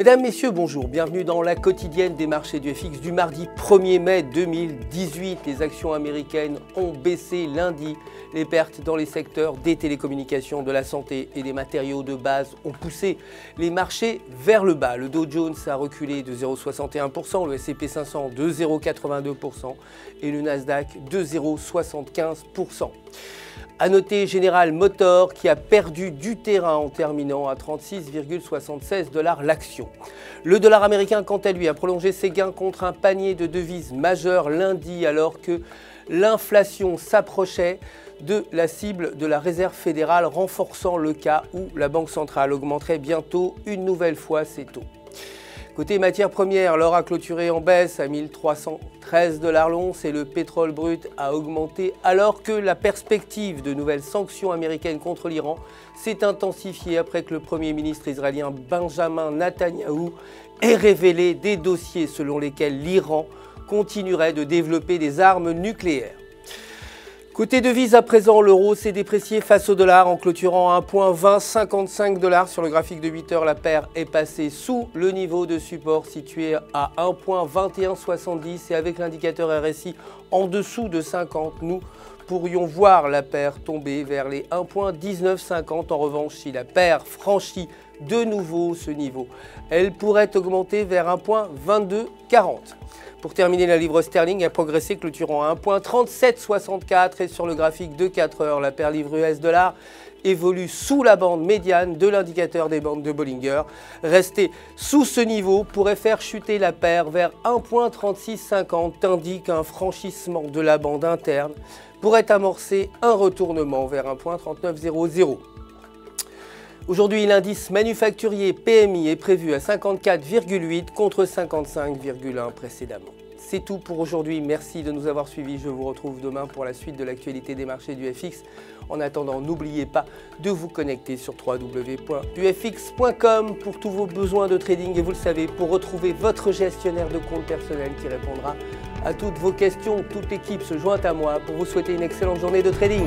Mesdames, Messieurs, bonjour. Bienvenue dans la quotidienne des marchés du FX du mardi 1er mai 2018. Les actions américaines ont baissé lundi. Les pertes dans les secteurs des télécommunications, de la santé et des matériaux de base ont poussé les marchés vers le bas. Le Dow Jones a reculé de 0,61%, le S&P 500 de 0,82% et le Nasdaq de 0,75%. A noter General Motors qui a perdu du terrain en terminant à 36,76 $ l'action. Le dollar américain, quant à lui, a prolongé ses gains contre un panier de devises majeures lundi alors que l'inflation s'approchait de la cible de la Réserve fédérale, renforçant le cas où la Banque centrale augmenterait bientôt une nouvelle fois ses taux. Côté matières premières, l'or a clôturé en baisse à 1313 $ l'once et le pétrole brut a augmenté alors que la perspective de nouvelles sanctions américaines contre l'Iran s'est intensifiée après que le Premier ministre israélien Benjamin Netanyahou ait révélé des dossiers selon lesquels l'Iran continuerait de développer des armes nucléaires. Côté devises à présent, l'euro s'est déprécié face au dollar en clôturant à 1,2055 $ sur le graphique de 8 heures. La paire est passée sous le niveau de support situé à 1,2170 et avec l'indicateur RSI en dessous de 50, nous pourrions voir la paire tomber vers les 1,1950. En revanche, si la paire franchit de nouveau ce niveau, elle pourrait augmenter vers 1,2240. Pour terminer, la livre sterling a progressé, clôturant à 1,3764 et sur le graphique de 4 heures, la paire livre US-dollar évolue sous la bande médiane de l'indicateur des bandes de Bollinger. Rester sous ce niveau pourrait faire chuter la paire vers 1,3650, tandis qu'un franchissement de la bande interne pourrait amorcer un retournement vers 1,3900. Aujourd'hui, l'indice manufacturier PMI est prévu à 54,8 contre 55,1 précédemment. C'est tout pour aujourd'hui. Merci de nous avoir suivis. Je vous retrouve demain pour la suite de l'actualité des marchés du FX. En attendant, n'oubliez pas de vous connecter sur www.ufx.com pour tous vos besoins de trading. Et vous le savez, pour retrouver votre gestionnaire de compte personnel qui répondra à toutes vos questions. Toute l'équipe se joint à moi pour vous souhaiter une excellente journée de trading.